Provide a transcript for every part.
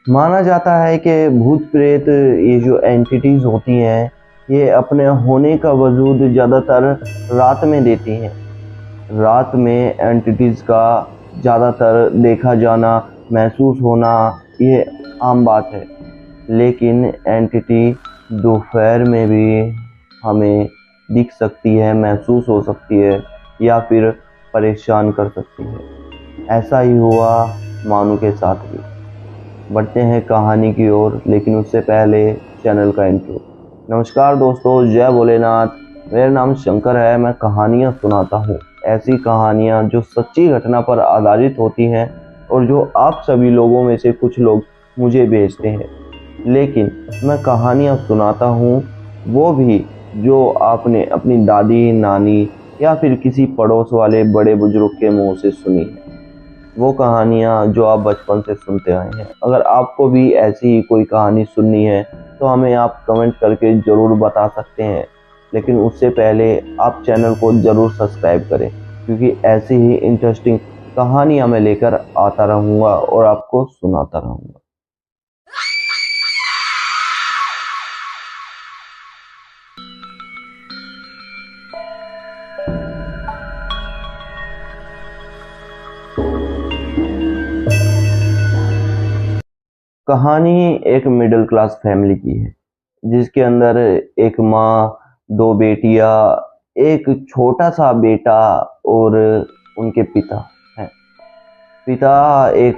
माना जाता है कि भूत प्रेत ये जो एंटिटीज होती हैं ये अपने होने का वजूद ज़्यादातर रात में देती हैं। रात में एंटिटीज का ज़्यादातर देखा जाना, महसूस होना ये आम बात है। लेकिन एंटिटी दोपहर में भी हमें दिख सकती है, महसूस हो सकती है या फिर परेशान कर सकती है। ऐसा ही हुआ मानू के साथ भी। बढ़ते हैं कहानी की ओर, लेकिन उससे पहले चैनल का इंट्रो। नमस्कार दोस्तों, जय भोलेनाथ। मेरा नाम शंकर है। मैं कहानियाँ सुनाता हूँ, ऐसी कहानियाँ जो सच्ची घटना पर आधारित होती हैं और जो आप सभी लोगों में से कुछ लोग मुझे भेजते हैं। लेकिन मैं कहानियाँ सुनाता हूँ वो भी जो आपने अपनी दादी, नानी या फिर किसी पड़ोस वाले बड़े बुजुर्ग के मुंह से सुनी है। वो कहानियाँ जो आप बचपन से सुनते आए हैं। अगर आपको भी ऐसी ही कोई कहानी सुननी है तो हमें आप कमेंट करके ज़रूर बता सकते हैं। लेकिन उससे पहले आप चैनल को ज़रूर सब्सक्राइब करें, क्योंकि ऐसी ही इंटरेस्टिंग कहानियाँ मैं लेकर आता रहूँगा और आपको सुनाता रहूँगा। कहानी एक मिडिल क्लास फैमिली की है, जिसके अंदर एक माँ, दो बेटियाँ, एक छोटा सा बेटा और उनके पिता हैं। पिता एक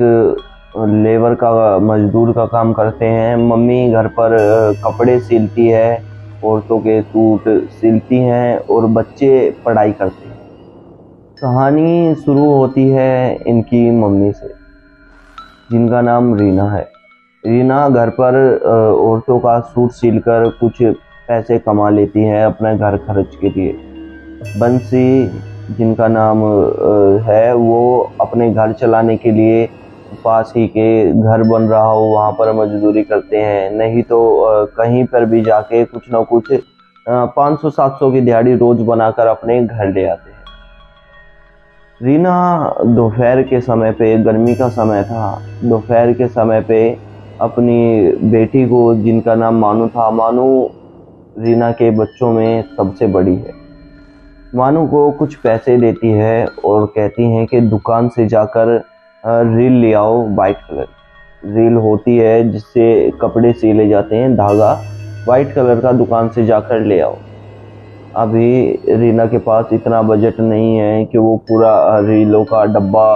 लेबर का, मजदूर का काम करते हैं। मम्मी घर पर कपड़े सिलती है, औरतों के सूट सिलती हैं और बच्चे पढ़ाई करते हैं। कहानी शुरू होती है इनकी मम्मी से, जिनका नाम रीना है। रीना घर पर औरतों का सूट सिलकर कुछ पैसे कमा लेती है अपने घर खर्च के लिए। बंसी, जिनका नाम है, वो अपने घर चलाने के लिए पास ही के घर बन रहा हो वहाँ पर मजदूरी करते हैं। नहीं तो कहीं पर भी जाके कुछ ना कुछ 500-700 की दिहाड़ी रोज बनाकर अपने घर ले आते हैं। रीना दोपहर के समय पे, गर्मी का समय था, दोपहर के समय पे अपनी बेटी को, जिनका नाम मानू था, मानू रीना के बच्चों में सबसे बड़ी है, मानू को कुछ पैसे देती है और कहती हैं कि दुकान से जाकर रील ले आओ। वाइट कलर रील होती है जिससे कपड़े सिले जाते हैं, धागा वाइट कलर का दुकान से जाकर ले आओ। अभी रीना के पास इतना बजट नहीं है कि वो पूरा रीलों का डब्बा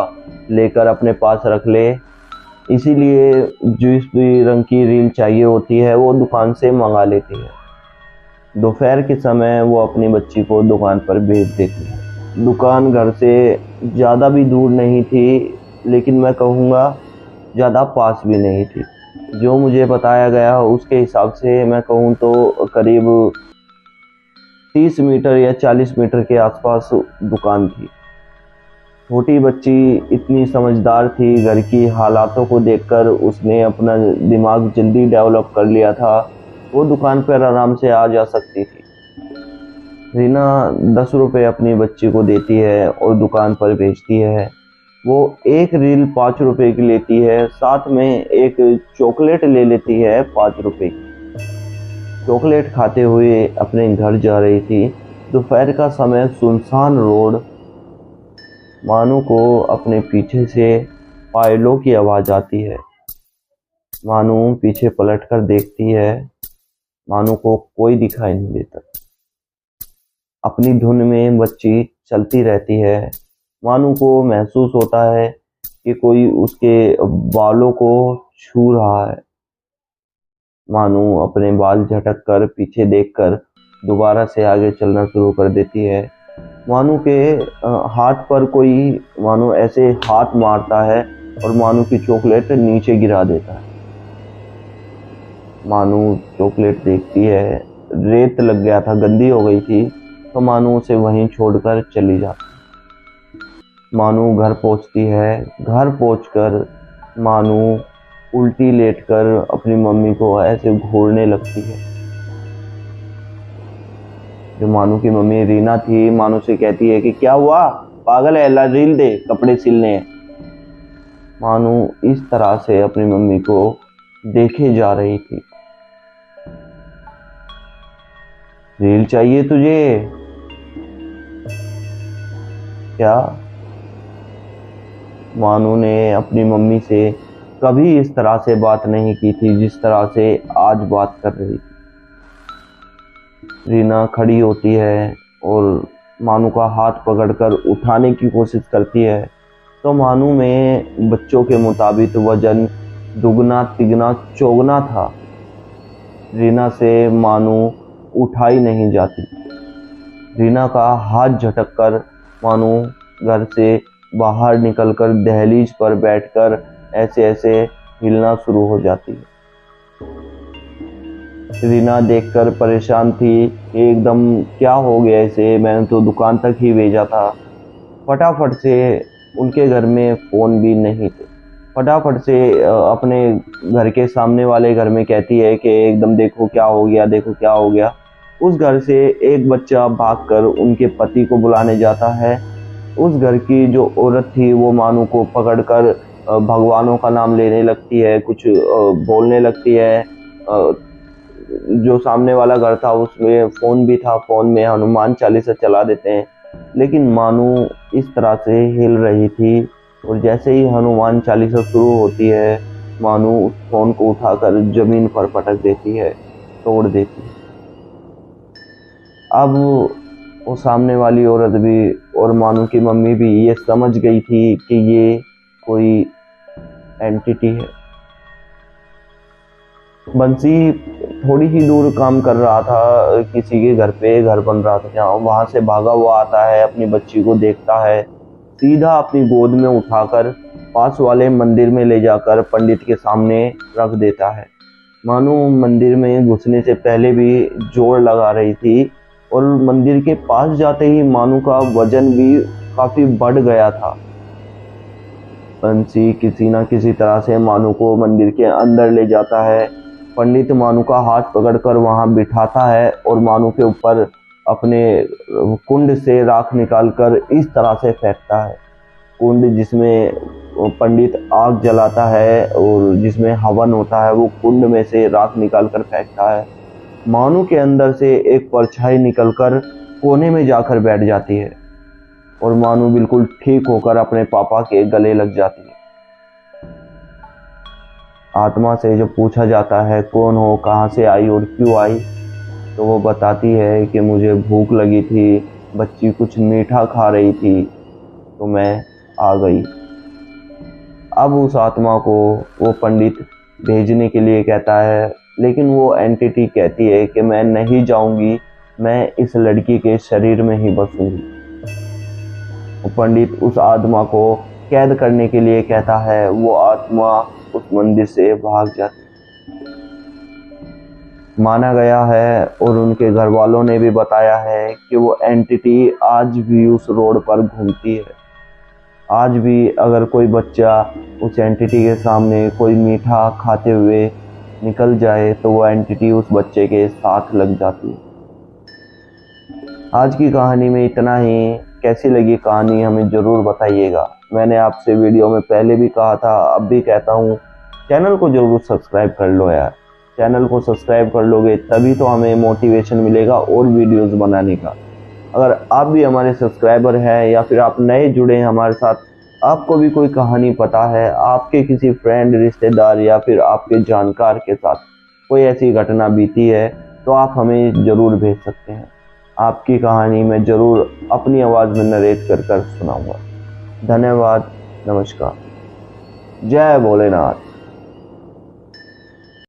लेकर अपने पास रख ले, इसीलिए जिस भी रंग की रील चाहिए होती है वो दुकान से मंगा लेती है। दोपहर के समय वो अपनी बच्ची को दुकान पर भेज देती है। दुकान घर से ज़्यादा भी दूर नहीं थी, लेकिन मैं कहूँगा ज़्यादा पास भी नहीं थी। जो मुझे बताया गया उसके हिसाब से मैं कहूँ तो करीब 30 मीटर या 40 मीटर के आसपास दुकान थी। छोटी बच्ची इतनी समझदार थी, घर की हालातों को देखकर उसने अपना दिमाग जल्दी डेवलप कर लिया था। वो दुकान पर आराम से आ जा सकती थी। रीना 10 रुपये अपनी बच्ची को देती है और दुकान पर भेजती है। वो एक रील 5 रुपए की लेती है, साथ में एक चॉकलेट ले लेती है 5 रुपए की। चॉकलेट खाते हुए अपने घर जा रही थी। दोपहर का समय, सुनसान रोड। मानू को अपने पीछे से पायलों की आवाज़ आती है। मानू पीछे पलटकर देखती है। मानू को कोई दिखाई नहीं देता। अपनी धुन में बच्ची चलती रहती है। मानू को महसूस होता है कि कोई उसके बालों को छू रहा है। मानू अपने बाल झटक कर पीछे देखकर दोबारा से आगे चलना शुरू कर देती है। मानू के हाथ पर कोई मानू ऐसे हाथ मारता है और मानू की चॉकलेट नीचे गिरा देता है। मानू चॉकलेट देखती है, रेत लग गया था, गंदी हो गई थी, तो मानू उसे वहीं छोड़कर चली जाती। मानू घर पहुंचती है। घर पहुंचकर मानू उल्टी लेटकर अपनी मम्मी को ऐसे घूरने लगती है। जो मानू की मम्मी रीना थी, मानू से कहती है कि क्या हुआ, पागल है, ला रील दे, कपड़े सिलने हैं। मानू इस तरह से अपनी मम्मी को देखे जा रही थी। रील चाहिए तुझे क्या? मानू ने अपनी मम्मी से कभी इस तरह से बात नहीं की थी जिस तरह से आज बात कर रही थी। रीना खड़ी होती है और मानू का हाथ पकड़कर उठाने की कोशिश करती है, तो मानू में बच्चों के मुताबिक वजन दुगना तिगना चौगना था। रीना से मानू उठाई नहीं जाती। रीना का हाथ झटककर मानू घर से बाहर निकलकर दहलीज पर बैठकर ऐसे ऐसे हिलना शुरू हो जाती है। रीना देखकर परेशान थी, एकदम क्या हो गया इसे, मैंने तो दुकान तक ही भेजा था। फटाफट से उनके घर में फ़ोन भी नहीं थे। फटाफट से अपने घर के सामने वाले घर में कहती है कि एकदम देखो क्या हो गया, देखो क्या हो गया। उस घर से एक बच्चा भागकर उनके पति को बुलाने जाता है। उस घर की जो औरत थी वो मानू को पकड़कर भगवानों का नाम लेने लगती है, कुछ बोलने लगती है। जो सामने वाला घर था उसमें फ़ोन भी था, फ़ोन में हनुमान चालीसा चला देते हैं। लेकिन मानू इस तरह से हिल रही थी और जैसे ही हनुमान चालीसा शुरू होती है, मानू उस फ़ोन को उठाकर ज़मीन पर पटक देती है, तोड़ देती है। अब वो सामने वाली औरत भी और मानू की मम्मी भी ये समझ गई थी कि ये कोई एंटिटी है। बंसी थोड़ी ही दूर काम कर रहा था, किसी के घर पे घर बन रहा था जहाँ, वहाँ से भागा हुआ आता है, अपनी बच्ची को देखता है, सीधा अपनी गोद में उठाकर पास वाले मंदिर में ले जाकर पंडित के सामने रख देता है। मानू मंदिर में घुसने से पहले भी जोर लगा रही थी और मंदिर के पास जाते ही मानू का वजन भी काफ़ी बढ़ गया था। बंसी किसी न किसी तरह से मानू को मंदिर के अंदर ले जाता है। पंडित मानू का हाथ पकड़कर वहां बिठाता है और मानू के ऊपर अपने कुंड से राख निकालकर इस तरह से फेंकता है। कुंड जिसमें पंडित आग जलाता है और जिसमें हवन होता है, वो कुंड में से राख निकालकर फेंकता है। मानू के अंदर से एक परछाई निकलकर कोने में जाकर बैठ जाती है और मानू बिल्कुल ठीक होकर अपने पापा के गले लग जाती है। आत्मा से जब पूछा जाता है कौन हो, कहाँ से आई और क्यों आई, तो वो बताती है कि मुझे भूख लगी थी, बच्ची कुछ मीठा खा रही थी तो मैं आ गई। अब उस आत्मा को वो पंडित भेजने के लिए कहता है, लेकिन वो एंटिटी कहती है कि मैं नहीं जाऊंगी, मैं इस लड़की के शरीर में ही बसूंगी। पंडित उस आत्मा को कैद करने के लिए कहता है, वो आत्मा उस मंदिर से भाग जाती। माना गया है और उनके घर वालों ने भी बताया है कि वो एंटिटी आज भी उस रोड पर घूमती है। आज भी अगर कोई बच्चा उस एंटिटी के सामने कोई मीठा खाते हुए निकल जाए तो वो एंटिटी उस बच्चे के साथ लग जाती है। आज की कहानी में इतना ही। कैसी लगी कहानी हमें ज़रूर बताइएगा। मैंने आपसे वीडियो में पहले भी कहा था, अब भी कहता हूँ, चैनल को ज़रूर सब्सक्राइब कर लो यार। चैनल को सब्सक्राइब कर लोगे तभी तो हमें मोटिवेशन मिलेगा और वीडियोस बनाने का। अगर आप भी हमारे सब्सक्राइबर हैं या फिर आप नए जुड़े हैं हमारे साथ, आपको भी कोई कहानी पता है, आपके किसी फ्रेंड, रिश्तेदार या फिर आपके जानकार के साथ कोई ऐसी घटना बीती है, तो आप हमें ज़रूर भेज सकते हैं। आपकी कहानी मैं ज़रूर अपनी आवाज़ में नरेट कर सुनाऊंगा। धन्यवाद। नमस्कार। जय भोलेनाथ।